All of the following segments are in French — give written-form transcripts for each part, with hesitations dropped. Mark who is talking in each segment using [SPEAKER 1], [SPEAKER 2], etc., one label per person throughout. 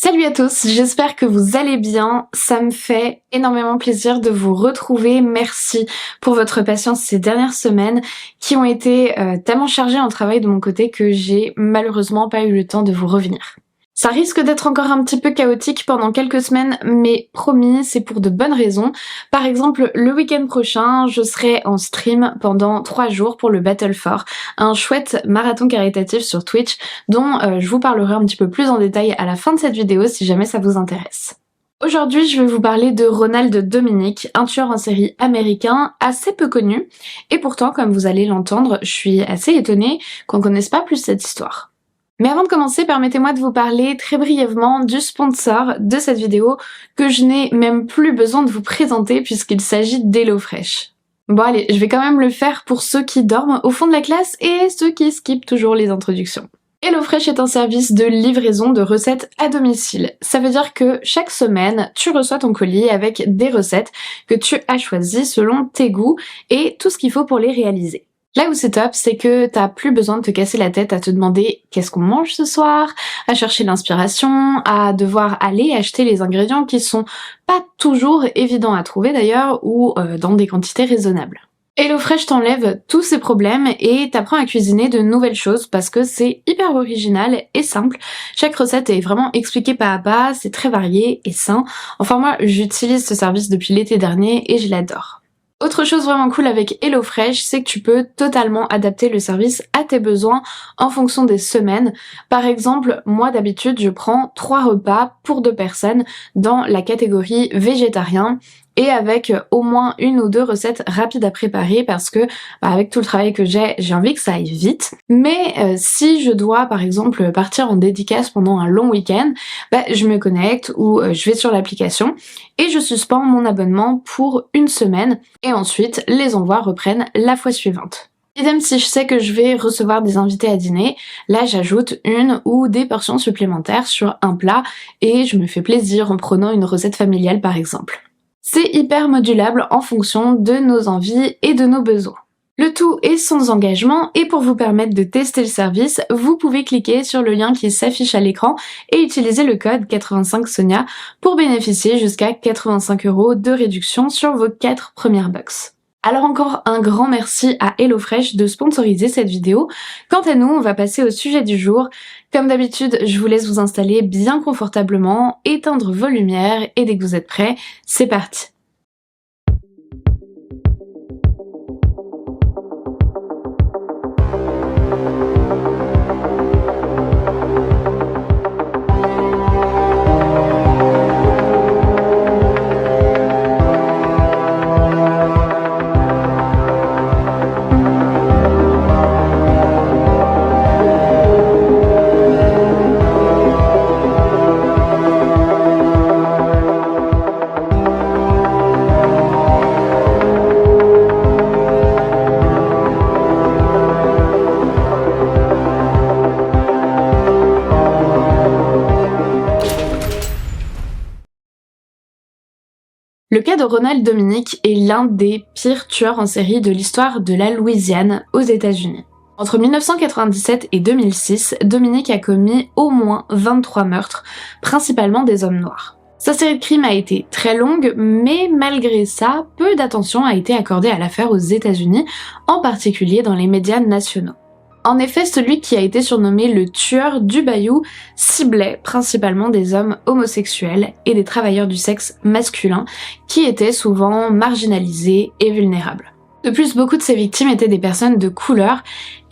[SPEAKER 1] Salut à tous, j'espère que vous allez bien. Ça me fait énormément plaisir de vous retrouver. Merci pour votre patience ces dernières semaines qui ont été tellement chargées en travail de mon côté que j'ai malheureusement pas eu le temps de vous revenir. Ça risque d'être encore un petit peu chaotique pendant quelques semaines, mais promis, c'est pour de bonnes raisons. Par exemple, le week-end prochain, je serai en stream pendant 3 jours pour le Battle for, un chouette marathon caritatif sur Twitch dont je vous parlerai un petit peu plus en détail à la fin de cette vidéo si jamais ça vous intéresse. Aujourd'hui, je vais vous parler de Ronald Dominic, un tueur en série américain assez peu connu, et pourtant, comme vous allez l'entendre, je suis assez étonnée qu'on connaisse pas plus cette histoire. Mais avant de commencer, permettez-moi de vous parler très brièvement du sponsor de cette vidéo que je n'ai même plus besoin de vous présenter puisqu'il s'agit d'HelloFresh. Bon allez, je vais quand même le faire pour ceux qui dorment au fond de la classe et ceux qui skippent toujours les introductions. HelloFresh est un service de livraison de recettes à domicile. Ça veut dire que chaque semaine, tu reçois ton colis avec des recettes que tu as choisies selon tes goûts et tout ce qu'il faut pour les réaliser. Là où c'est top, c'est que t'as plus besoin de te casser la tête à te demander qu'est-ce qu'on mange ce soir, à chercher l'inspiration, à devoir aller acheter les ingrédients qui sont pas toujours évidents à trouver d'ailleurs ou dans des quantités raisonnables. HelloFresh t'enlève tous ces problèmes et t'apprend à cuisiner de nouvelles choses parce que c'est hyper original et simple. Chaque recette est vraiment expliquée pas à pas, c'est très varié et sain. Enfin moi, j'utilise ce service depuis l'été dernier et je l'adore. Autre chose vraiment cool avec HelloFresh, c'est que tu peux totalement adapter le service à tes besoins en fonction des semaines. Par exemple, moi d'habitude, je prends 3 repas pour 2 personnes dans la catégorie végétarien et avec au moins 1 ou 2 recettes rapides à préparer parce que avec tout le travail que j'ai envie que ça aille vite. Mais si je dois par exemple partir en dédicace pendant un long week-end, je me connecte ou je vais sur l'application et je suspends mon abonnement pour 1 semaine et ensuite les envois reprennent la fois suivante. Idem si je sais que je vais recevoir des invités à dîner, là j'ajoute 1 ou des portions supplémentaires sur un plat et je me fais plaisir en prenant une recette familiale par exemple. C'est hyper modulable en fonction de nos envies et de nos besoins. Le tout est sans engagement et pour vous permettre de tester le service, vous pouvez cliquer sur le lien qui s'affiche à l'écran et utiliser le code 85SONIA pour bénéficier jusqu'à 85 € de réduction sur vos 4 premières box. Alors encore un grand merci à HelloFresh de sponsoriser cette vidéo. Quant à nous, on va passer au sujet du jour. Comme d'habitude, je vous laisse vous installer bien confortablement, éteindre vos lumières et dès que vous êtes prêts, c'est parti. Le cas de Ronald Dominic est l'un des pires tueurs en série de l'histoire de la Louisiane aux États-Unis. Entre 1997 et 2006, Dominic a commis au moins 23 meurtres, principalement des hommes noirs. Sa série de crimes a été très longue, mais malgré ça, peu d'attention a été accordée à l'affaire aux États-Unis, en particulier dans les médias nationaux. En effet, celui qui a été surnommé le tueur du Bayou ciblait principalement des hommes homosexuels et des travailleurs du sexe masculin qui étaient souvent marginalisés et vulnérables. De plus, beaucoup de ses victimes étaient des personnes de couleur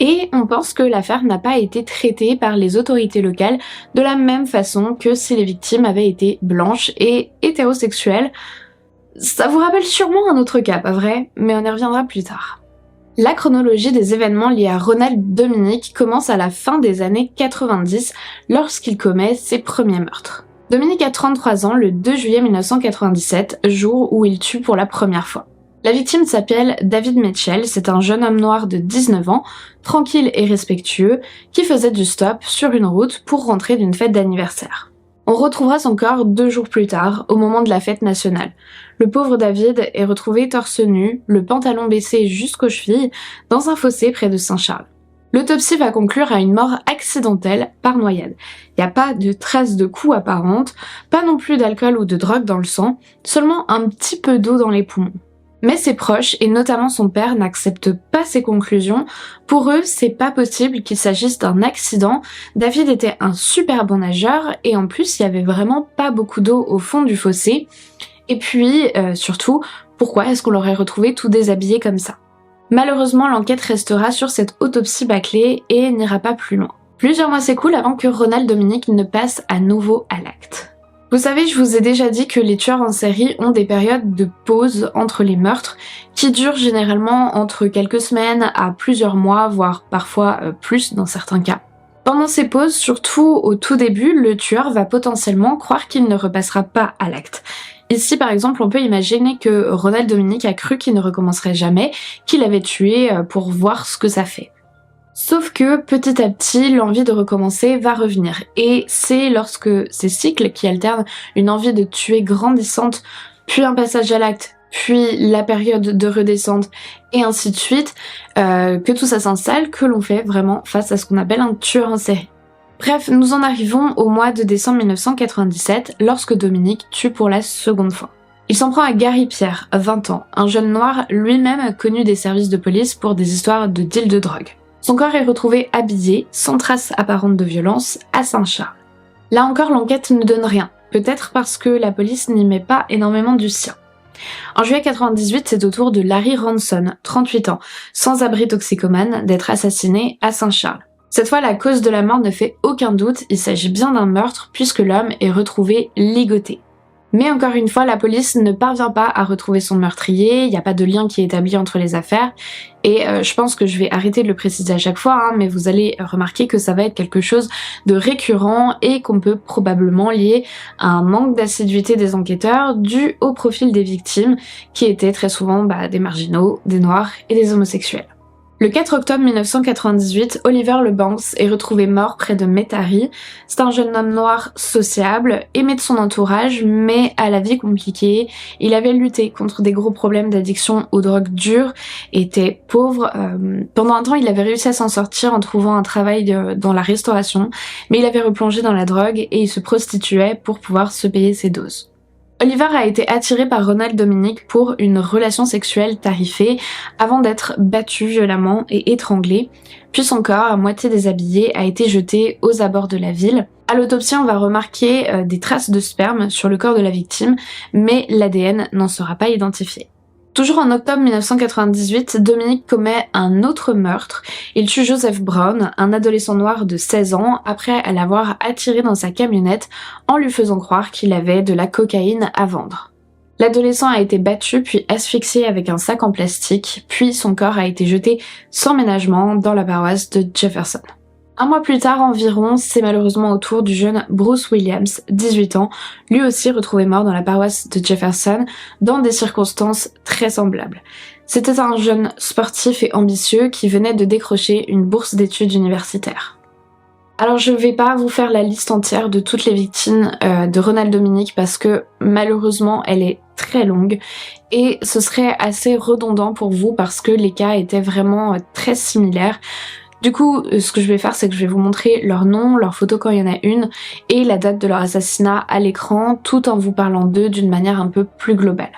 [SPEAKER 1] et on pense que l'affaire n'a pas été traitée par les autorités locales de la même façon que si les victimes avaient été blanches et hétérosexuelles. Ça vous rappelle sûrement un autre cas, pas vrai? Mais on y reviendra plus tard. La chronologie des événements liés à Ronald Dominic commence à la fin des années 90 lorsqu'il commet ses premiers meurtres. Dominic a 33 ans le 2 juillet 1997, jour où il tue pour la première fois. La victime s'appelle David Mitchell, c'est un jeune homme noir de 19 ans, tranquille et respectueux, qui faisait du stop sur une route pour rentrer d'une fête d'anniversaire. On retrouvera son corps 2 jours plus tard, au moment de la fête nationale. Le pauvre David est retrouvé torse nu, le pantalon baissé jusqu'aux chevilles, dans un fossé près de Saint-Charles. L'autopsie va conclure à une mort accidentelle par noyade. Il n'y a pas de traces de coups apparentes, pas non plus d'alcool ou de drogue dans le sang, seulement un petit peu d'eau dans les poumons. Mais ses proches, et notamment son père, n'acceptent pas ces conclusions. Pour eux, c'est pas possible qu'il s'agisse d'un accident. David était un super bon nageur, et en plus, il y avait vraiment pas beaucoup d'eau au fond du fossé. Et puis, surtout, pourquoi est-ce qu'on l'aurait retrouvé tout déshabillé comme ça ? Malheureusement, l'enquête restera sur cette autopsie bâclée et n'ira pas plus loin. Plusieurs mois s'écoulent avant que Ronald Dominique ne passe à nouveau à l'acte. Vous savez, je vous ai déjà dit que les tueurs en série ont des périodes de pause entre les meurtres qui durent généralement entre quelques semaines à plusieurs mois, voire parfois plus dans certains cas. Pendant ces pauses, surtout au tout début, le tueur va potentiellement croire qu'il ne repassera pas à l'acte. Ici, par exemple, on peut imaginer que Ronald Dominique a cru qu'il ne recommencerait jamais, qu'il avait tué pour voir ce que ça fait. Sauf que petit à petit, l'envie de recommencer va revenir. Et c'est lorsque ces cycles qui alternent une envie de tuer grandissante, puis un passage à l'acte, puis la période de redescente, et ainsi de suite, que tout ça s'installe, que l'on fait vraiment face à ce qu'on appelle un tueur en série. Bref, nous en arrivons au mois de décembre 1997, lorsque Dominique tue pour la seconde fois. Il s'en prend à Gary Pierre, 20 ans, un jeune noir lui-même connu des services de police pour des histoires de deal de drogue. Son corps est retrouvé habillé, sans trace apparente de violence, à Saint-Charles. Là encore, l'enquête ne donne rien, peut-être parce que la police n'y met pas énormément du sien. En juillet 98, c'est au tour de Larry Ranson, 38 ans, sans-abri toxicomane, d'être assassiné à Saint-Charles. Cette fois, la cause de la mort ne fait aucun doute, il s'agit bien d'un meurtre puisque l'homme est retrouvé ligoté. Mais encore une fois, la police ne parvient pas à retrouver son meurtrier, il n'y a pas de lien qui est établi entre les affaires, et je pense que je vais arrêter de le préciser à chaque fois, mais vous allez remarquer que ça va être quelque chose de récurrent et qu'on peut probablement lier à un manque d'assiduité des enquêteurs dû au profil des victimes, qui étaient très souvent des marginaux, des noirs et des homosexuels. Le 4 octobre 1998, Oliver Lebanks est retrouvé mort près de Metairie. C'est un jeune homme noir sociable, aimé de son entourage, mais à la vie compliquée. Il avait lutté contre des gros problèmes d'addiction aux drogues dures, était pauvre. Pendant un temps, il avait réussi à s'en sortir en trouvant un travail dans la restauration, mais il avait replongé dans la drogue et il se prostituait pour pouvoir se payer ses doses. Oliver a été attiré par Ronald Dominique pour une relation sexuelle tarifée avant d'être battu violemment et étranglé, puis son corps, à moitié déshabillé, a été jeté aux abords de la ville. À l'autopsie, on va remarquer des traces de sperme sur le corps de la victime, mais l'ADN n'en sera pas identifié. Toujours en octobre 1998, Dominique commet un autre meurtre. Il tue Joseph Brown, un adolescent noir de 16 ans, après l'avoir attiré dans sa camionnette en lui faisant croire qu'il avait de la cocaïne à vendre. L'adolescent a été battu puis asphyxié avec un sac en plastique, puis son corps a été jeté sans ménagement dans la paroisse de Jefferson. Un mois plus tard environ, c'est malheureusement au tour du jeune Bruce Williams, 18 ans, lui aussi retrouvé mort dans la paroisse de Jefferson, dans des circonstances très semblables. C'était un jeune sportif et ambitieux qui venait de décrocher une bourse d'études universitaires. Alors je vais pas vous faire la liste entière de toutes les victimes de Ronald Dominique parce que malheureusement elle est très longue et ce serait assez redondant pour vous parce que les cas étaient vraiment très similaires. Du coup, ce que je vais faire, c'est que je vais vous montrer leur nom, leur photo quand il y en a une, et la date de leur assassinat à l'écran, tout en vous parlant d'eux d'une manière un peu plus globale.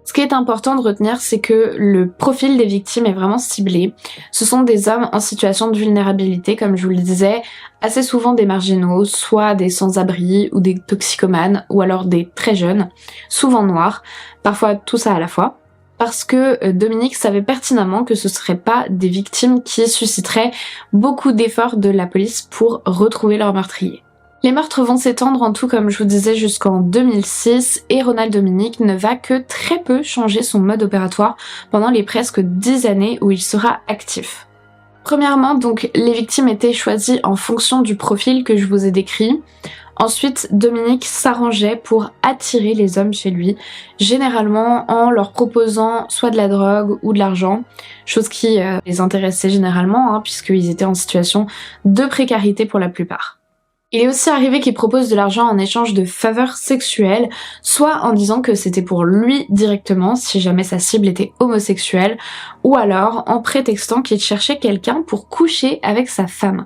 [SPEAKER 1] Ce qui est important de retenir, c'est que le profil des victimes est vraiment ciblé. Ce sont des hommes en situation de vulnérabilité, comme je vous le disais, assez souvent des marginaux, soit des sans-abri ou des toxicomanes, ou alors des très jeunes, souvent noirs, parfois tout ça à la fois. Parce que Dominique savait pertinemment que ce ne seraient pas des victimes qui susciteraient beaucoup d'efforts de la police pour retrouver leur meurtrier. Les meurtres vont s'étendre en tout, comme je vous disais, jusqu'en 2006 et Ronald Dominique ne va que très peu changer son mode opératoire pendant les presque 10 années où il sera actif. Premièrement, donc, les victimes étaient choisies en fonction du profil que je vous ai décrit. Ensuite, Dominique s'arrangeait pour attirer les hommes chez lui, généralement en leur proposant soit de la drogue ou de l'argent, chose qui les intéressait généralement, puisqu'ils étaient en situation de précarité pour la plupart. Il est aussi arrivé qu'il propose de l'argent en échange de faveurs sexuelles, soit en disant que c'était pour lui directement si jamais sa cible était homosexuelle, ou alors en prétextant qu'il cherchait quelqu'un pour coucher avec sa femme.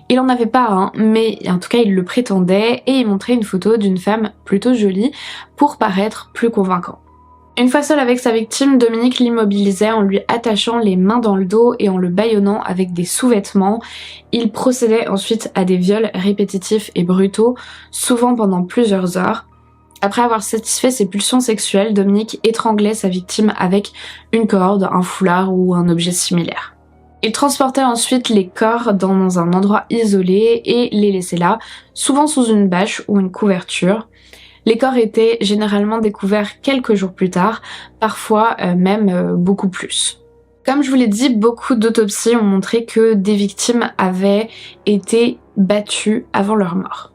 [SPEAKER 1] Il en avait pas un, mais en tout cas il le prétendait et il montrait une photo d'une femme plutôt jolie pour paraître plus convaincant. Une fois seul avec sa victime, Dominique l'immobilisait en lui attachant les mains dans le dos et en le bâillonnant avec des sous-vêtements. Il procédait ensuite à des viols répétitifs et brutaux, souvent pendant plusieurs heures. Après avoir satisfait ses pulsions sexuelles, Dominique étranglait sa victime avec une corde, un foulard ou un objet similaire. Il transportait ensuite les corps dans un endroit isolé et les laissait là, souvent sous une bâche ou une couverture. Les corps étaient généralement découverts quelques jours plus tard, parfois même beaucoup plus. Comme je vous l'ai dit, beaucoup d'autopsies ont montré que des victimes avaient été battues avant leur mort.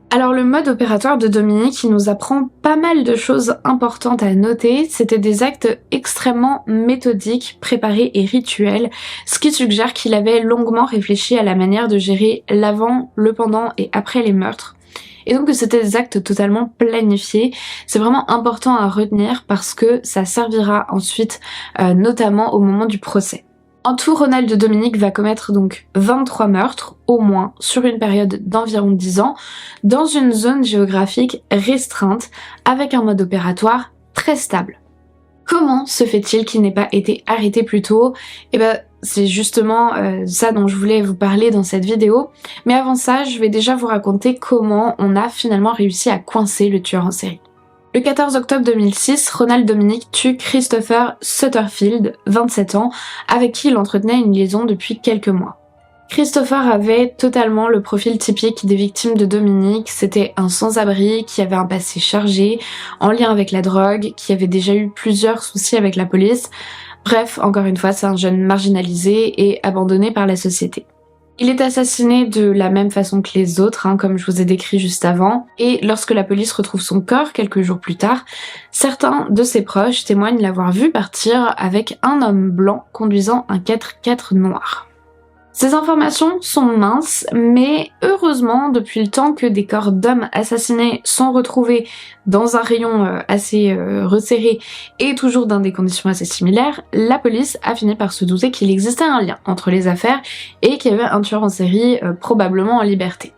[SPEAKER 1] Alors le mode opératoire de Dominique, il nous apprend pas mal de choses importantes à noter. C'était des actes extrêmement méthodiques, préparés et rituels, ce qui suggère qu'il avait longuement réfléchi à la manière de gérer l'avant, le pendant et après les meurtres. Et donc que c'était des actes totalement planifiés. C'est vraiment important à retenir parce que ça servira ensuite notamment au moment du procès. En tout, Ronald Dominique va commettre donc 23 meurtres, au moins, sur une période d'environ 10 ans, dans une zone géographique restreinte, avec un mode opératoire très stable. Comment se fait-il qu'il n'ait pas été arrêté plus tôt ? Eh ben, c'est justement ça dont je voulais vous parler dans cette vidéo. Mais avant ça, je vais déjà vous raconter comment on a finalement réussi à coincer le tueur en série. Le 14 octobre 2006, Ronald Dominique tue Christopher Sutterfield, 27 ans, avec qui il entretenait une liaison depuis quelques mois. Christopher avait totalement le profil typique des victimes de Dominique. C'était un sans-abri qui avait un passé chargé, en lien avec la drogue, qui avait déjà eu plusieurs soucis avec la police. Bref, encore une fois, c'est un jeune marginalisé et abandonné par la société. Il est assassiné de la même façon que les autres, comme je vous ai décrit juste avant, et lorsque la police retrouve son corps quelques jours plus tard, certains de ses proches témoignent l'avoir vu partir avec un homme blanc conduisant un 4x4 noir. Ces informations sont minces, mais heureusement, depuis le temps que des corps d'hommes assassinés sont retrouvés dans un rayon assez resserré et toujours dans des conditions assez similaires, la police a fini par se douter qu'il existait un lien entre les affaires et qu'il y avait un tueur en série probablement en liberté.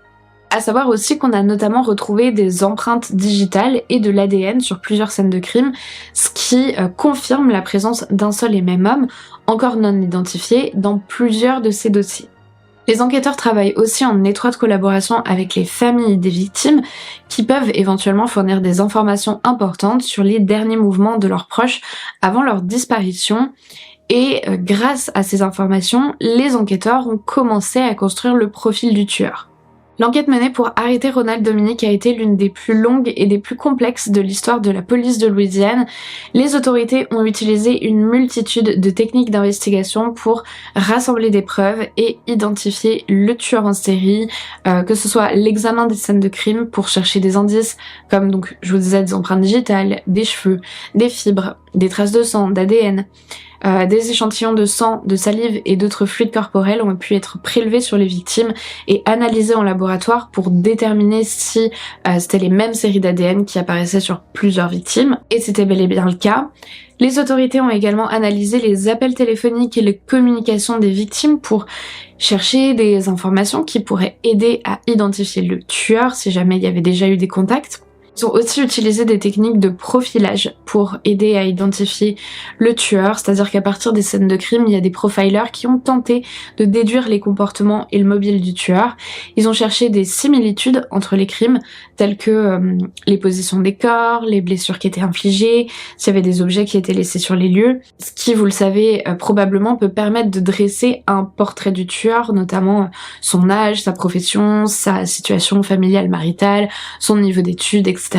[SPEAKER 1] À savoir aussi qu'on a notamment retrouvé des empreintes digitales et de l'ADN sur plusieurs scènes de crime, ce qui confirme la présence d'un seul et même homme, encore non identifié, dans plusieurs de ces dossiers. Les enquêteurs travaillent aussi en étroite collaboration avec les familles des victimes, qui peuvent éventuellement fournir des informations importantes sur les derniers mouvements de leurs proches avant leur disparition. Et grâce à ces informations, les enquêteurs ont commencé à construire le profil du tueur. L'enquête menée pour arrêter Ronald Dominique a été l'une des plus longues et des plus complexes de l'histoire de la police de Louisiane. Les autorités ont utilisé une multitude de techniques d'investigation pour rassembler des preuves et identifier le tueur en série, que ce soit l'examen des scènes de crime pour chercher des indices, comme donc je vous disais des empreintes digitales, des cheveux, des fibres, des traces de sang, d'ADN. Des échantillons de sang, de salive et d'autres fluides corporels ont pu être prélevés sur les victimes et analysés en laboratoire pour déterminer si c'était les mêmes séries d'ADN qui apparaissaient sur plusieurs victimes, et c'était bel et bien le cas. Les autorités ont également analysé les appels téléphoniques et les communications des victimes pour chercher des informations qui pourraient aider à identifier le tueur si jamais il y avait déjà eu des contacts. Ils ont aussi utilisé des techniques de profilage pour aider à identifier le tueur, c'est-à-dire qu'à partir des scènes de crime, il y a des profilers qui ont tenté de déduire les comportements et le mobile du tueur. Ils ont cherché des similitudes entre les crimes, tels que les positions des corps, les blessures qui étaient infligées, s'il y avait des objets qui étaient laissés sur les lieux, ce qui, vous le savez, probablement peut permettre de dresser un portrait du tueur, notamment son âge, sa profession, sa situation familiale maritale, son niveau d'études, etc.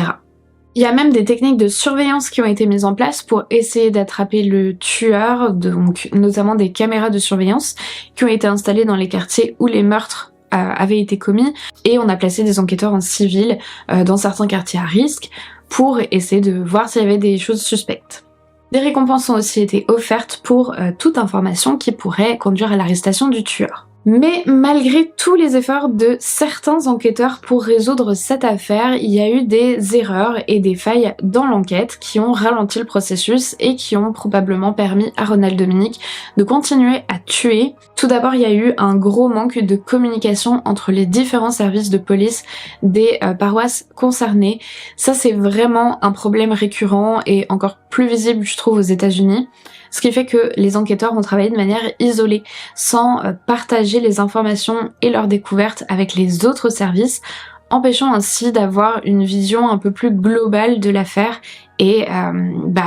[SPEAKER 1] Il y a même des techniques de surveillance qui ont été mises en place pour essayer d'attraper le tueur, donc notamment des caméras de surveillance qui ont été installées dans les quartiers où les meurtres avaient été commis, et on a placé des enquêteurs en civil dans certains quartiers à risque pour essayer de voir s'il y avait des choses suspectes. Des récompenses ont aussi été offertes pour toute information qui pourrait conduire à l'arrestation du tueur. Mais malgré tous les efforts de certains enquêteurs pour résoudre cette affaire, il y a eu des erreurs et des failles dans l'enquête qui ont ralenti le processus et qui ont probablement permis à Ronald Dominique de continuer à tuer. Tout d'abord, il y a eu un gros manque de communication entre les différents services de police des paroisses concernées. Ça, c'est vraiment un problème récurrent et encore plus visible, je trouve, aux États-Unis. Ce qui fait que les enquêteurs ont travaillé de manière isolée, sans partager les informations et leurs découvertes avec les autres services, empêchant ainsi d'avoir une vision un peu plus globale de l'affaire et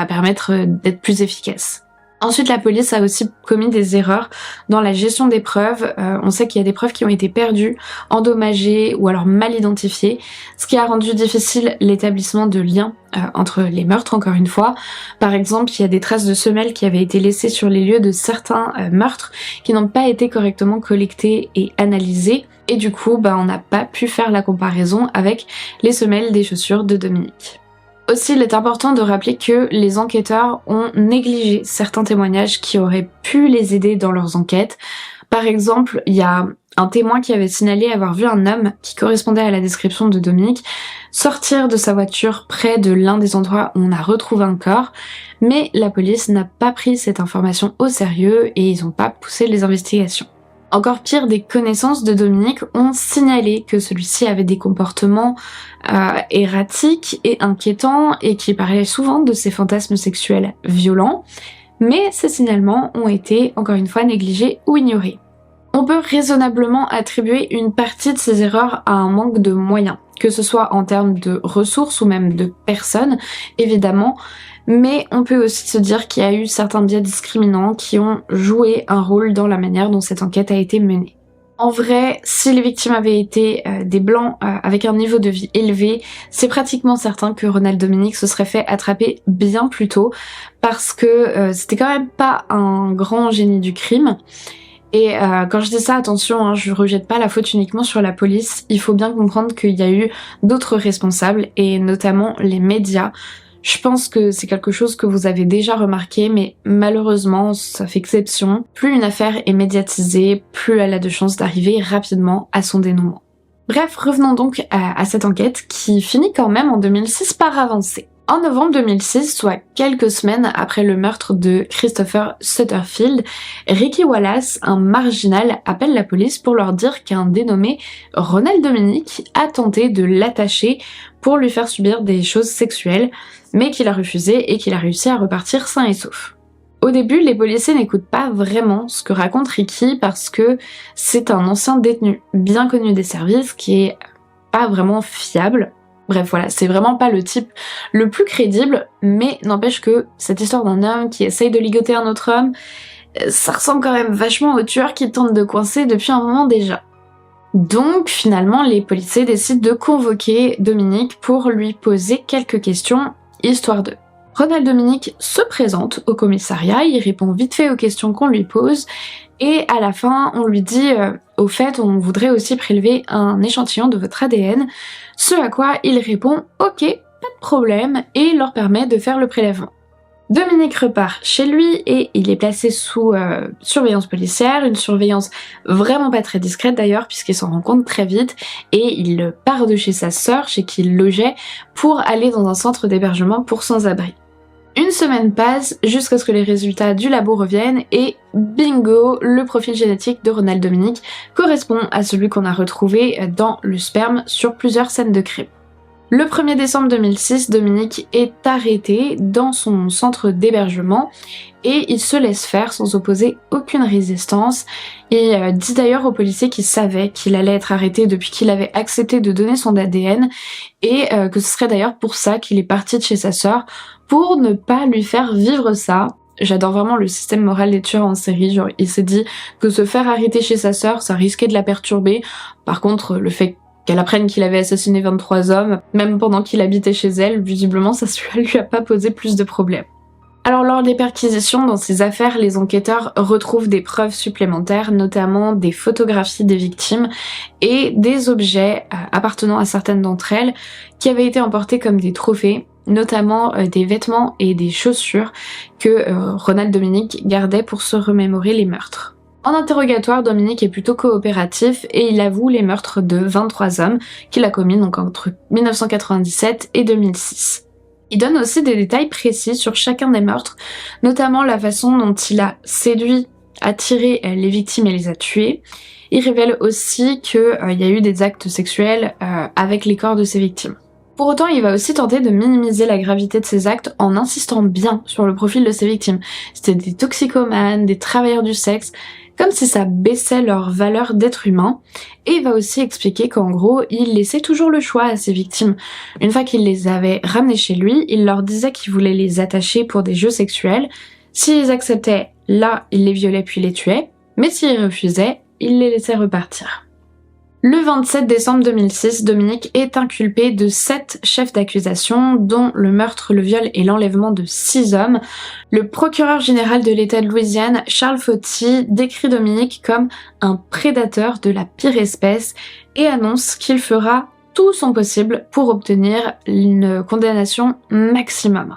[SPEAKER 1] permettre d'être plus efficace. Ensuite, la police a aussi commis des erreurs dans la gestion des preuves. On sait qu'il y a des preuves qui ont été perdues, endommagées ou alors mal identifiées, ce qui a rendu difficile l'établissement de liens entre les meurtres, encore une fois. Par exemple, il y a des traces de semelles qui avaient été laissées sur les lieux de certains meurtres qui n'ont pas été correctement collectées et analysées. Et du coup, on n'a pas pu faire la comparaison avec les semelles des chaussures de Dominique. Aussi, il est important de rappeler que les enquêteurs ont négligé certains témoignages qui auraient pu les aider dans leurs enquêtes. Par exemple, il y a un témoin qui avait signalé avoir vu un homme qui correspondait à la description de Dominique sortir de sa voiture près de l'un des endroits où on a retrouvé un corps, mais la police n'a pas pris cette information au sérieux et ils n'ont pas poussé les investigations. Encore pire, des connaissances de Dominique ont signalé que celui-ci avait des comportements erratiques et inquiétants et qu'il parlait souvent de ses fantasmes sexuels violents, mais ces signalements ont été, encore une fois, négligés ou ignorés. On peut raisonnablement attribuer une partie de ces erreurs à un manque de moyens, que ce soit en termes de ressources ou même de personnes, évidemment, mais on peut aussi se dire qu'il y a eu certains biais discriminants qui ont joué un rôle dans la manière dont cette enquête a été menée. En vrai, si les victimes avaient été des blancs avec un niveau de vie élevé, c'est pratiquement certain que Ronald Dominique se serait fait attraper bien plus tôt, parce que c'était quand même pas un grand génie du crime. Et quand je dis ça, attention, je rejette pas la faute uniquement sur la police, il faut bien comprendre qu'il y a eu d'autres responsables, et notamment les médias. Je pense que c'est quelque chose que vous avez déjà remarqué, mais malheureusement, ça fait exception. Plus une affaire est médiatisée, plus elle a de chances d'arriver rapidement à son dénouement. Bref, revenons donc à cette enquête qui finit quand même en 2006 par avancer. En novembre 2006, soit quelques semaines après le meurtre de Christopher Sutterfield, Ricky Wallace, un marginal, appelle la police pour leur dire qu'un dénommé Ronald Dominique a tenté de l'attacher pour lui faire subir des choses sexuelles, mais qu'il a refusé et qu'il a réussi à repartir sain et sauf. Au début, les policiers n'écoutent pas vraiment ce que raconte Ricky parce que c'est un ancien détenu bien connu des services qui est pas vraiment fiable. Bref, voilà, c'est vraiment pas le type le plus crédible, mais n'empêche que cette histoire d'un homme qui essaye de ligoter un autre homme, ça ressemble quand même vachement au tueur qui tente de coincer depuis un moment déjà. Donc finalement, les policiers décident de convoquer Dominique pour lui poser quelques questions, histoire de. Ronald Dominique se présente au commissariat, il répond vite fait aux questions qu'on lui pose, et à la fin, on lui dit « Au fait, on voudrait aussi prélever un échantillon de votre ADN », ce à quoi il répond « Ok, pas de problème » et leur permet de faire le prélèvement. Dominique repart chez lui et il est placé sous surveillance policière, une surveillance vraiment pas très discrète d'ailleurs puisqu'il s'en rend compte très vite et il part de chez sa sœur, chez qui il logeait, pour aller dans un centre d'hébergement pour sans-abri. Une semaine passe jusqu'à ce que les résultats du labo reviennent et bingo, le profil génétique de Ronald Dominique correspond à celui qu'on a retrouvé dans le sperme sur plusieurs scènes de crime. Le 1er décembre 2006, Dominique est arrêté dans son centre d'hébergement et il se laisse faire sans opposer aucune résistance. Il dit d'ailleurs aux policiers qu'il savait qu'il allait être arrêté depuis qu'il avait accepté de donner son ADN et que ce serait d'ailleurs pour ça qu'il est parti de chez sa sœur, pour ne pas lui faire vivre ça. J'adore vraiment le système moral des tueurs en série, genre il s'est dit que se faire arrêter chez sa sœur, ça risquait de la perturber. Par contre, le fait qu'elle apprenne qu'il avait assassiné 23 hommes, même pendant qu'il habitait chez elle, visiblement ça lui a pas posé plus de problèmes. Alors lors des perquisitions dans ces affaires, les enquêteurs retrouvent des preuves supplémentaires, notamment des photographies des victimes et des objets appartenant à certaines d'entre elles qui avaient été emportés comme des trophées, notamment des vêtements et des chaussures que Ronald Dominique gardait pour se remémorer les meurtres. En interrogatoire, Dominique est plutôt coopératif et il avoue les meurtres de 23 hommes qu'il a commis donc entre 1997 et 2006. Il donne aussi des détails précis sur chacun des meurtres, notamment la façon dont il a séduit, attiré les victimes et les a tuées. Il révèle aussi qu'il y a eu des actes sexuels avec les corps de ses victimes. Pour autant, il va aussi tenter de minimiser la gravité de ses actes en insistant bien sur le profil de ses victimes. C'était des toxicomanes, des travailleurs du sexe, comme si ça baissait leur valeur d'être humain. Et il va aussi expliquer qu'en gros, il laissait toujours le choix à ses victimes. Une fois qu'il les avait ramenées chez lui, il leur disait qu'il voulait les attacher pour des jeux sexuels. S'ils acceptaient, là, il les violait puis les tuait. Mais s'ils refusaient, il les laissait repartir. Le 27 décembre 2006, Dominique est inculpé de 7 chefs d'accusation, dont le meurtre, le viol et l'enlèvement de 6 hommes. Le procureur général de l'État de Louisiane, Charles Fauty, décrit Dominique comme un prédateur de la pire espèce et annonce qu'il fera tout son possible pour obtenir une condamnation maximum.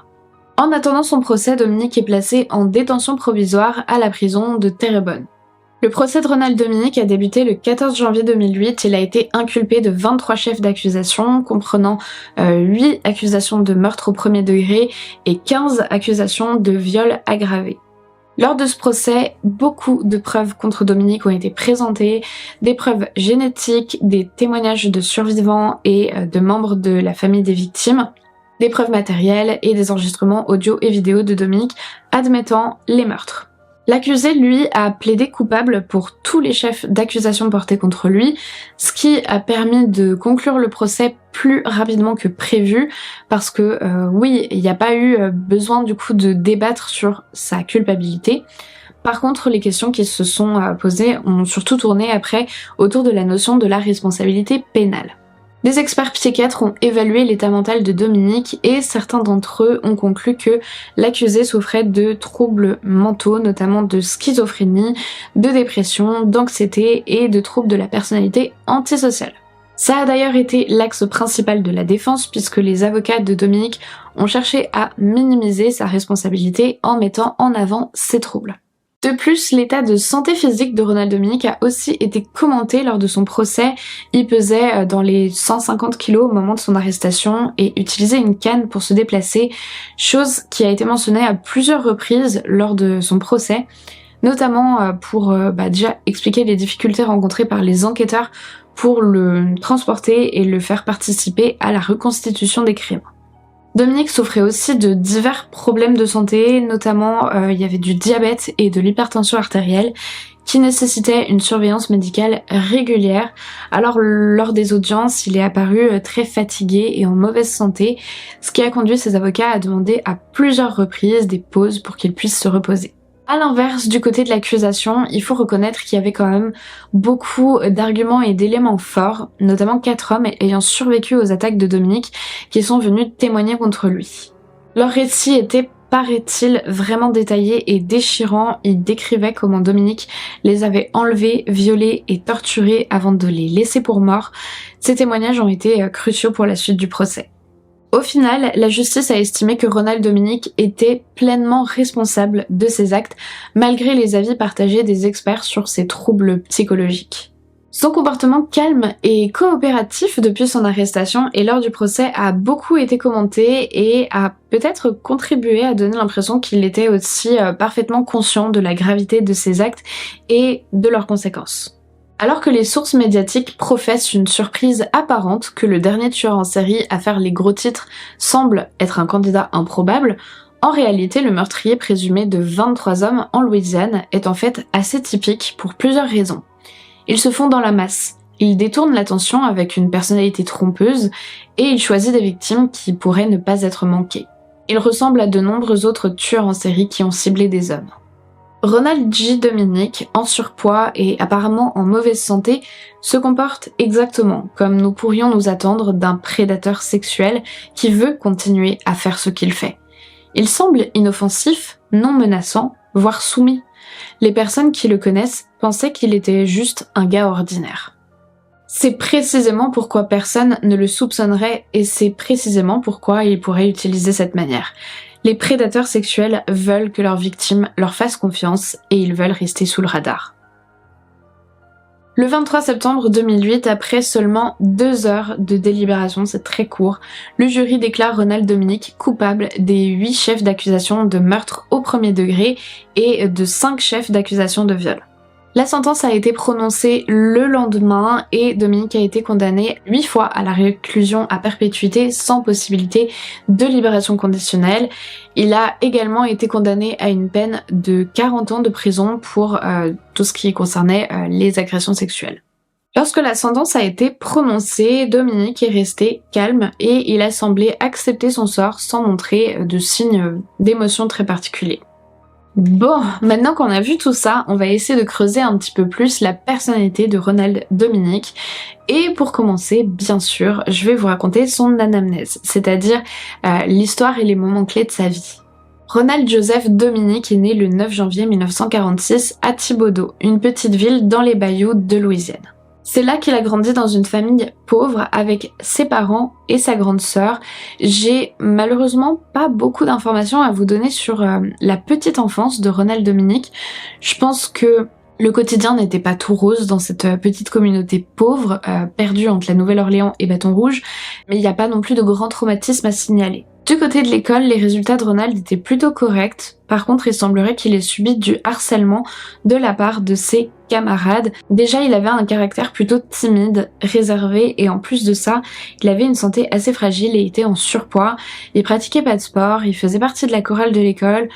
[SPEAKER 1] En attendant son procès, Dominique est placé en détention provisoire à la prison de Terrebonne. Le procès de Ronald Dominique a débuté le 14 janvier 2008. Il a été inculpé de 23 chefs d'accusation, comprenant 8 accusations de meurtre au premier degré et 15 accusations de viol aggravé. Lors de ce procès, beaucoup de preuves contre Dominique ont été présentées, des preuves génétiques, des témoignages de survivants et de membres de la famille des victimes, des preuves matérielles et des enregistrements audio et vidéo de Dominique admettant les meurtres. L'accusé, lui, a plaidé coupable pour tous les chefs d'accusation portés contre lui, ce qui a permis de conclure le procès plus rapidement que prévu, parce que oui, il n'y a pas eu besoin du coup de débattre sur sa culpabilité. Par contre, les questions qui se sont posées ont surtout tourné après autour de la notion de la responsabilité pénale. Des experts psychiatres ont évalué l'état mental de Dominique et certains d'entre eux ont conclu que l'accusé souffrait de troubles mentaux, notamment de schizophrénie, de dépression, d'anxiété et de troubles de la personnalité antisociale. Ça a d'ailleurs été l'axe principal de la défense puisque les avocats de Dominique ont cherché à minimiser sa responsabilité en mettant en avant ses troubles. De plus, l'état de santé physique de Ronald Dominique a aussi été commenté lors de son procès. Il pesait dans les 150 kg au moment de son arrestation et utilisait une canne pour se déplacer, chose qui a été mentionnée à plusieurs reprises lors de son procès, notamment pour déjà expliquer les difficultés rencontrées par les enquêteurs pour le transporter et le faire participer à la reconstitution des crimes. Dominique souffrait aussi de divers problèmes de santé, notamment il y avait du diabète et de l'hypertension artérielle qui nécessitaient une surveillance médicale régulière. Alors lors des audiences, il est apparu très fatigué et en mauvaise santé, ce qui a conduit ses avocats à demander à plusieurs reprises des pauses pour qu'il puisse se reposer. À l'inverse, du côté de l'accusation, il faut reconnaître qu'il y avait quand même beaucoup d'arguments et d'éléments forts, notamment 4 hommes ayant survécu aux attaques de Dominique qui sont venus témoigner contre lui. Leur récit était, paraît-il, vraiment détaillé et déchirant. Ils décrivaient comment Dominique les avait enlevés, violés et torturés avant de les laisser pour morts. Ces témoignages ont été cruciaux pour la suite du procès. Au final, la justice a estimé que Ronald Dominique était pleinement responsable de ses actes, malgré les avis partagés des experts sur ses troubles psychologiques. Son comportement calme et coopératif depuis son arrestation et lors du procès a beaucoup été commenté et a peut-être contribué à donner l'impression qu'il était aussi parfaitement conscient de la gravité de ses actes et de leurs conséquences. Alors que les sources médiatiques professent une surprise apparente que le dernier tueur en série à faire les gros titres semble être un candidat improbable, en réalité le meurtrier présumé de 23 hommes en Louisiane est en fait assez typique pour plusieurs raisons. Il se fond dans la masse, il détourne l'attention avec une personnalité trompeuse et il choisit des victimes qui pourraient ne pas être manquées. Il ressemble à de nombreux autres tueurs en série qui ont ciblé des hommes. Ronald J. Dominique, en surpoids et apparemment en mauvaise santé, se comporte exactement comme nous pourrions nous attendre d'un prédateur sexuel qui veut continuer à faire ce qu'il fait. Il semble inoffensif, non menaçant, voire soumis. Les personnes qui le connaissent pensaient qu'il était juste un gars ordinaire. C'est précisément pourquoi personne ne le soupçonnerait et c'est précisément pourquoi il pourrait utiliser cette manière. Les prédateurs sexuels veulent que leurs victimes leur fassent confiance et ils veulent rester sous le radar. Le 23 septembre 2008, après seulement 2 heures de délibération, c'est très court, le jury déclare Ronald Dominique coupable des 8 chefs d'accusation de meurtre au premier degré et de 5 chefs d'accusation de viol. La sentence a été prononcée le lendemain et Dominique a été condamné 8 fois à la réclusion à perpétuité sans possibilité de libération conditionnelle. Il a également été condamné à une peine de 40 ans de prison pour tout ce qui concernait les agressions sexuelles. Lorsque la sentence a été prononcée, Dominique est resté calme et il a semblé accepter son sort sans montrer de signes d'émotion très particuliers. Bon, maintenant qu'on a vu tout ça, on va essayer de creuser un petit peu plus la personnalité de Ronald Dominique. Et pour commencer, bien sûr, je vais vous raconter son anamnèse, c'est-à-dire l'histoire et les moments clés de sa vie. Ronald Joseph Dominique est né le 9 janvier 1946 à Thibodaux, une petite ville dans les bayous de Louisiane. C'est là qu'il a grandi dans une famille pauvre avec ses parents et sa grande sœur. J'ai malheureusement pas beaucoup d'informations à vous donner sur la petite enfance de Ronald Dominique. Je pense que le quotidien n'était pas tout rose dans cette petite communauté pauvre, perdue entre la Nouvelle-Orléans et Bâton Rouge, mais il n'y a pas non plus de grands traumatismes à signaler. Du côté de l'école, les résultats de Ronald étaient plutôt corrects. Par contre, il semblerait qu'il ait subi du harcèlement de la part de ses camarades. Déjà, il avait un caractère plutôt timide, réservé, et en plus de ça, il avait une santé assez fragile et était en surpoids. Il pratiquait pas de sport, il faisait partie de la chorale de l'école.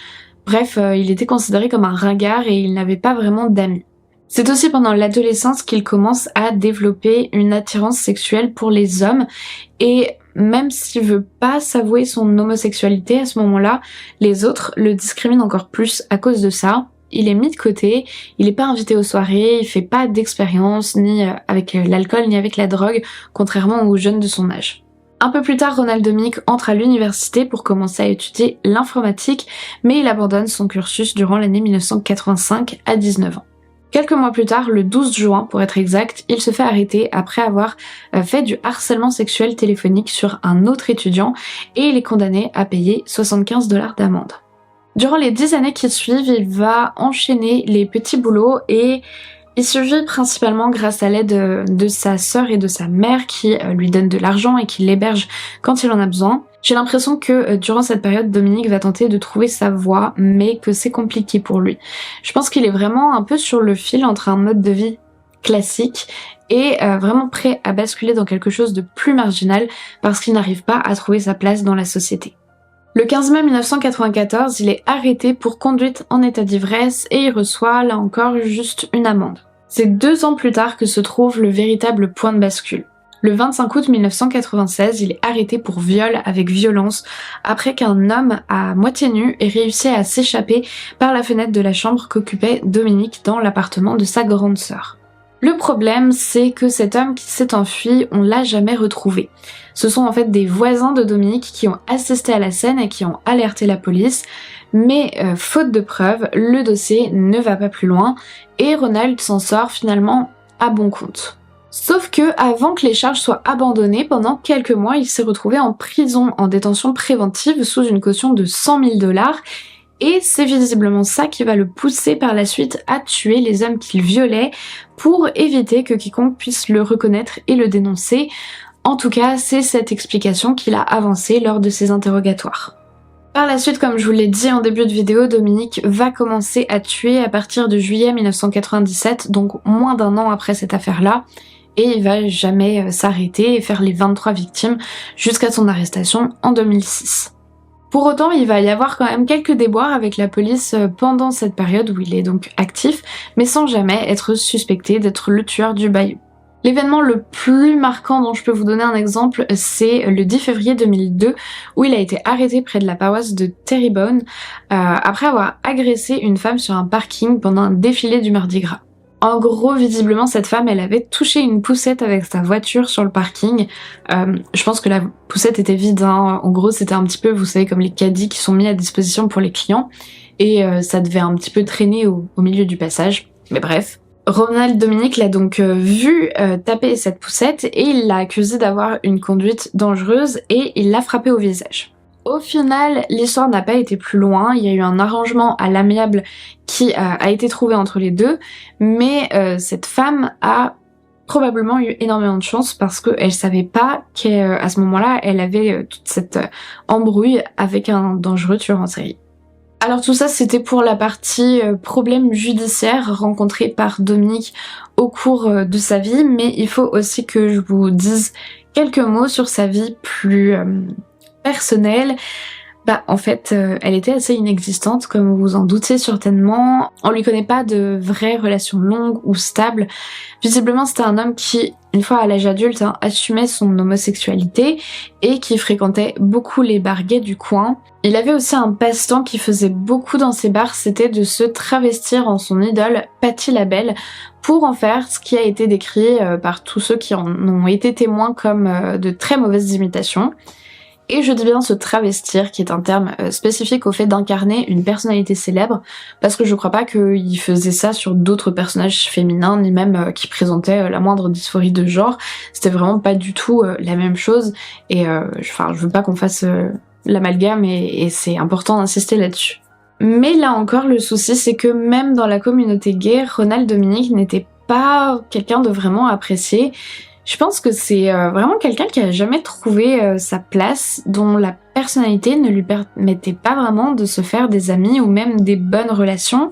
[SPEAKER 1] Bref, il était considéré comme un ringard et il n'avait pas vraiment d'amis. C'est aussi pendant l'adolescence qu'il commence à développer une attirance sexuelle pour les hommes et même s'il veut pas s'avouer son homosexualité à ce moment-là, les autres le discriminent encore plus à cause de ça. Il est mis de côté, il est pas invité aux soirées, il fait pas d'expérience ni avec l'alcool ni avec la drogue, contrairement aux jeunes de son âge. Un peu plus tard, Ronald Dominique entre à l'université pour commencer à étudier l'informatique, mais il abandonne son cursus durant l'année 1985 à 19 ans. Quelques mois plus tard, le 12 juin pour être exact, il se fait arrêter après avoir fait du harcèlement sexuel téléphonique sur un autre étudiant et il est condamné à payer 75 $ d'amende. Durant les 10 années qui suivent, il va enchaîner les petits boulots et il survit principalement grâce à l'aide de sa sœur et de sa mère qui lui donnent de l'argent et qui l'hébergent quand il en a besoin. J'ai l'impression que durant cette période, Dominique va tenter de trouver sa voie, mais que c'est compliqué pour lui. Je pense qu'il est vraiment un peu sur le fil entre un mode de vie classique et vraiment prêt à basculer dans quelque chose de plus marginal parce qu'il n'arrive pas à trouver sa place dans la société. Le 15 mai 1994, il est arrêté pour conduite en état d'ivresse et il reçoit, là encore, juste une amende. C'est 2 ans plus tard que se trouve le véritable point de bascule. Le 25 août 1996, il est arrêté pour viol avec violence après qu'un homme à moitié nu ait réussi à s'échapper par la fenêtre de la chambre qu'occupait Dominique dans l'appartement de sa grande sœur. Le problème, c'est que cet homme qui s'est enfui, on l'a jamais retrouvé. Ce sont en fait des voisins de Dominique qui ont assisté à la scène et qui ont alerté la police, mais faute de preuves, le dossier ne va pas plus loin et Ronald s'en sort finalement à bon compte. Sauf que, avant que les charges soient abandonnées, pendant quelques mois, il s'est retrouvé en prison, en détention préventive, sous une caution de 100 000 $. Et c'est visiblement ça qui va le pousser par la suite à tuer les hommes qu'il violait pour éviter que quiconque puisse le reconnaître et le dénoncer. En tout cas, c'est cette explication qu'il a avancée lors de ses interrogatoires. Par la suite, comme je vous l'ai dit en début de vidéo, Dominique va commencer à tuer à partir de juillet 1997, donc moins d'1 an après cette affaire-là. Et il va jamais s'arrêter et faire les 23 victimes jusqu'à son arrestation en 2006. Pour autant, il va y avoir quand même quelques déboires avec la police pendant cette période où il est donc actif, mais sans jamais être suspecté d'être le tueur du bayou. L'événement le plus marquant dont je peux vous donner un exemple, c'est le 10 février 2002 où il a été arrêté près de la paroisse de Terrebonne après avoir agressé une femme sur un parking pendant un défilé du Mardi Gras. En gros, visiblement, cette femme, elle avait touché une poussette avec sa voiture sur le parking. Je pense que la poussette était vide, hein. En gros, c'était un petit peu, vous savez, comme les caddies qui sont mis à disposition pour les clients. Et ça devait un petit peu traîner au milieu du passage. Mais bref. Ronald Dominique l'a donc vu taper cette poussette et il l'a accusé d'avoir une conduite dangereuse et il l'a frappé au visage. Au final, l'histoire n'a pas été plus loin, il y a eu un arrangement à l'amiable qui a été trouvé entre les deux, mais cette femme a probablement eu énormément de chance parce qu'elle savait pas qu'à ce moment-là, elle avait toute cette embrouille avec un dangereux tueur en série. Alors tout ça, c'était pour la partie problème judiciaire rencontré par Dominique au cours de sa vie, mais il faut aussi que je vous dise quelques mots sur sa vie plus personnelle. En fait, elle était assez inexistante, comme vous vous en doutez certainement. On lui connaît pas de vraies relations longues ou stables. Visiblement, c'était un homme qui, une fois à l'âge adulte, assumait son homosexualité et qui fréquentait beaucoup les bars gays du coin. Il avait aussi un passe-temps qui faisait beaucoup dans ses bars, c'était de se travestir en son idole, Patti LaBelle, pour en faire ce qui a été décrit par tous ceux qui en ont été témoins comme de très mauvaises imitations. Et je dis bien se travestir, qui est un terme spécifique au fait d'incarner une personnalité célèbre, parce que je crois pas qu'il faisait ça sur d'autres personnages féminins, ni même qui présentaient la moindre dysphorie de genre. C'était vraiment pas du tout la même chose, et je veux pas qu'on fasse l'amalgame, et c'est important d'insister là-dessus. Mais là encore, le souci, c'est que même dans la communauté gay, Ronald Dominique n'était pas quelqu'un de vraiment apprécié. Je pense que c'est vraiment quelqu'un qui a jamais trouvé sa place, dont la personnalité ne lui permettait pas vraiment de se faire des amis ou même des bonnes relations.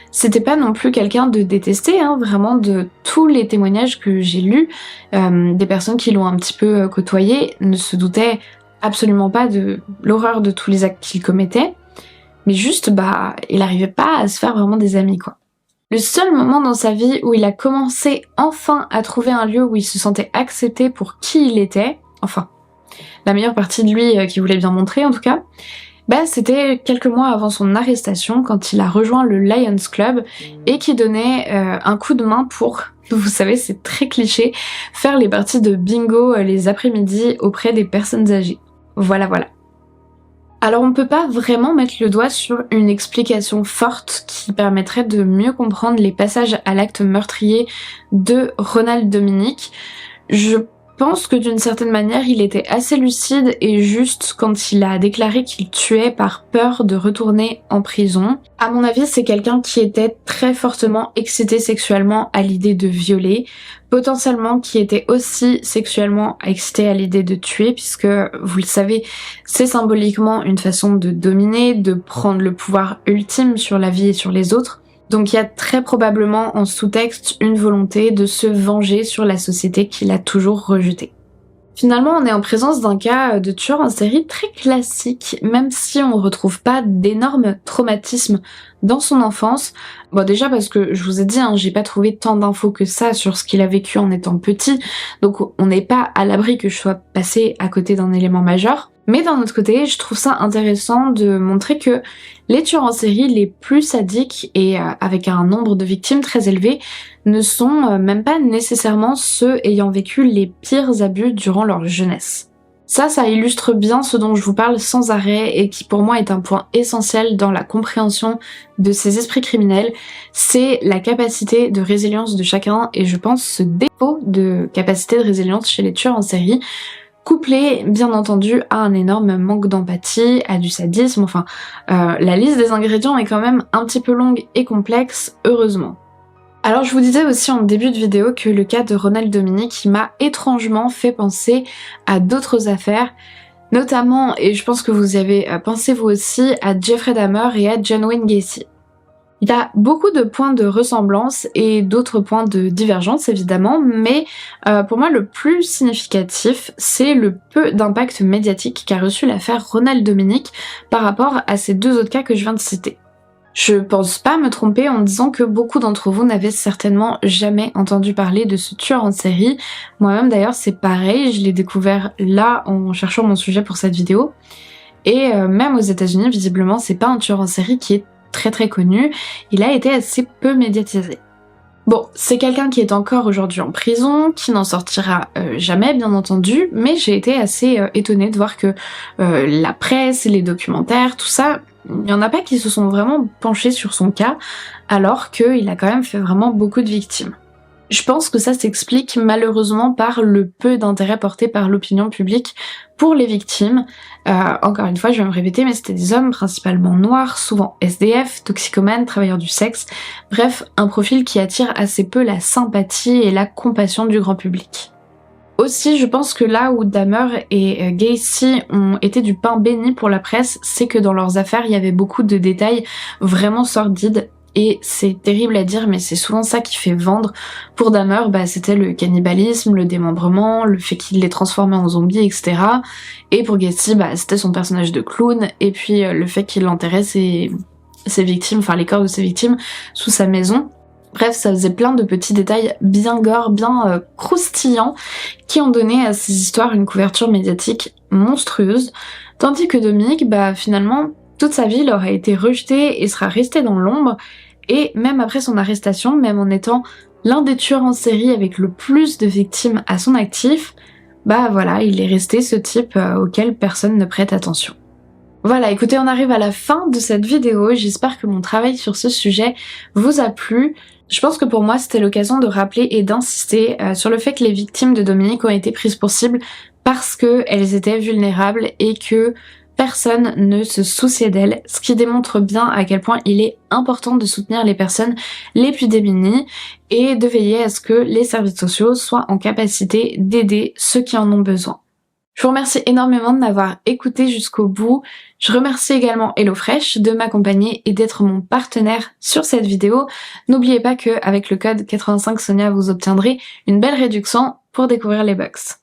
[SPEAKER 1] C'était pas non plus quelqu'un de détesté, vraiment de tous les témoignages que j'ai lus, des personnes qui l'ont un petit peu côtoyé ne se doutaient absolument pas de l'horreur de tous les actes qu'il commettait, mais juste il arrivait pas à se faire vraiment des amis quoi. Le seul moment dans sa vie où il a commencé enfin à trouver un lieu où il se sentait accepté pour qui il était, enfin, la meilleure partie de lui qu'il voulait bien montrer en tout cas, c'était quelques mois avant son arrestation quand il a rejoint le Lions Club et qui donnait un coup de main pour, vous savez c'est très cliché, faire les parties de bingo les après-midi auprès des personnes âgées. Voilà. Alors on peut pas vraiment mettre le doigt sur une explication forte qui permettrait de mieux comprendre les passages à l'acte meurtrier de Ronald Dominique. Je pense que d'une certaine manière il était assez lucide et juste quand il a déclaré qu'il tuait par peur de retourner en prison. À mon avis c'est quelqu'un qui était très fortement excité sexuellement à l'idée de violer, potentiellement qui était aussi sexuellement excité à l'idée de tuer puisque vous le savez c'est symboliquement une façon de dominer, de prendre le pouvoir ultime sur la vie et sur les autres. Donc il y a très probablement en sous-texte une volonté de se venger sur la société qu'il a toujours rejetée. Finalement, on est en présence d'un cas de tueur en série très classique, même si on retrouve pas d'énormes traumatismes dans son enfance. Bon déjà parce que je vous ai dit, j'ai pas trouvé tant d'infos que ça sur ce qu'il a vécu en étant petit, donc on n'est pas à l'abri que je sois passée à côté d'un élément majeur. Mais d'un autre côté, je trouve ça intéressant de montrer que les tueurs en série les plus sadiques et avec un nombre de victimes très élevé ne sont même pas nécessairement ceux ayant vécu les pires abus durant leur jeunesse. Ça illustre bien ce dont je vous parle sans arrêt et qui pour moi est un point essentiel dans la compréhension de ces esprits criminels, c'est la capacité de résilience de chacun et je pense ce défaut de capacité de résilience chez les tueurs en série couplé bien entendu à un énorme manque d'empathie, à du sadisme, la liste des ingrédients est quand même un petit peu longue et complexe, heureusement. Alors je vous disais aussi en début de vidéo que le cas de Ronald Dominique m'a étrangement fait penser à d'autres affaires, notamment, et je pense que vous y avez pensé vous aussi, à Jeffrey Dahmer et à John Wayne Gacy. Il y a beaucoup de points de ressemblance et d'autres points de divergence évidemment, mais pour moi le plus significatif, c'est le peu d'impact médiatique qu'a reçu l'affaire Ronald Dominique par rapport à ces deux autres cas que je viens de citer. Je pense pas me tromper en disant que beaucoup d'entre vous n'avaient certainement jamais entendu parler de ce tueur en série. Moi-même d'ailleurs c'est pareil, je l'ai découvert là en cherchant mon sujet pour cette vidéo. Et même aux États-Unis visiblement c'est pas un tueur en série qui est très connu, il a été assez peu médiatisé. Bon, c'est quelqu'un qui est encore aujourd'hui en prison, qui n'en sortira jamais bien entendu, mais j'ai été assez étonnée de voir que la presse, les documentaires, tout ça, il y en a pas qui se sont vraiment penchés sur son cas, alors qu'il a quand même fait vraiment beaucoup de victimes. Je pense que ça s'explique malheureusement par le peu d'intérêt porté par l'opinion publique pour les victimes. Encore une fois, je vais me répéter, mais c'était des hommes principalement noirs, souvent SDF, toxicomanes, travailleurs du sexe, bref, un profil qui attire assez peu la sympathie et la compassion du grand public. Aussi, je pense que là où Dahmer et Gacy ont été du pain béni pour la presse, c'est que dans leurs affaires, il y avait beaucoup de détails vraiment sordides. Et c'est terrible à dire, mais c'est souvent ça qui fait vendre. Pour Dahmer, c'était le cannibalisme, le démembrement, le fait qu'il les transformait en zombies, etc. Et pour Gacy, c'était son personnage de clown, et puis le fait qu'il enterrait ses victimes, enfin les corps de ses victimes, sous sa maison. Bref, ça faisait plein de petits détails bien gore, bien croustillants, qui ont donné à ces histoires une couverture médiatique monstrueuse. Tandis que Dominique, finalement, toute sa vie, il aurait été rejeté et sera resté dans l'ombre. Et même après son arrestation, même en étant l'un des tueurs en série avec le plus de victimes à son actif, voilà, il est resté ce type auquel personne ne prête attention. Voilà, écoutez, on arrive à la fin de cette vidéo, j'espère que mon travail sur ce sujet vous a plu. Je pense que pour moi c'était l'occasion de rappeler et d'insister sur le fait que les victimes de Dominique ont été prises pour cible parce qu'elles étaient vulnérables et que personne ne se souciait d'elles, ce qui démontre bien à quel point il est important de soutenir les personnes les plus démunies et de veiller à ce que les services sociaux soient en capacité d'aider ceux qui en ont besoin. Je vous remercie énormément de m'avoir écouté jusqu'au bout. Je remercie également HelloFresh de m'accompagner et d'être mon partenaire sur cette vidéo. N'oubliez pas qu'avec le code 85Sonia, vous obtiendrez une belle réduction pour découvrir les box.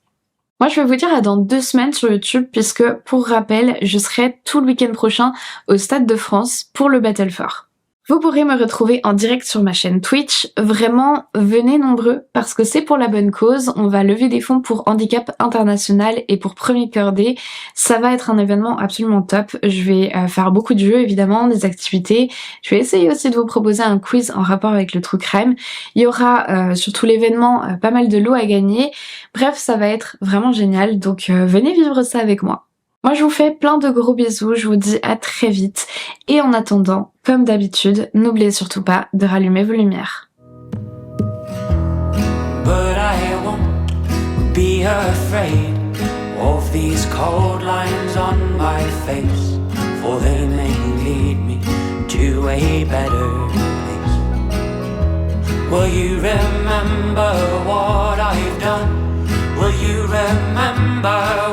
[SPEAKER 1] Moi, je vais vous dire à dans 2 semaines sur YouTube puisque, pour rappel, je serai tout le week-end prochain au Stade de France pour le Battle for. Vous pourrez me retrouver en direct sur ma chaîne Twitch. Vraiment, venez nombreux parce que c'est pour la bonne cause. On va lever des fonds pour Handicap International et pour Premier Cordée. Ça va être un événement absolument top. Je vais faire beaucoup de jeux, évidemment, des activités. Je vais essayer aussi de vous proposer un quiz en rapport avec le true crime. Il y aura sur tout l'événement pas mal de lots à gagner. Bref, ça va être vraiment génial. Donc venez vivre ça avec moi. Moi, je vous fais plein de gros bisous, je vous dis à très vite. Et en attendant, comme d'habitude, n'oubliez surtout pas de rallumer vos lumières.
[SPEAKER 2] But I won't be afraid of these cold lines on my face, for they may lead me to a better place. Will you remember what I've done? Will you remember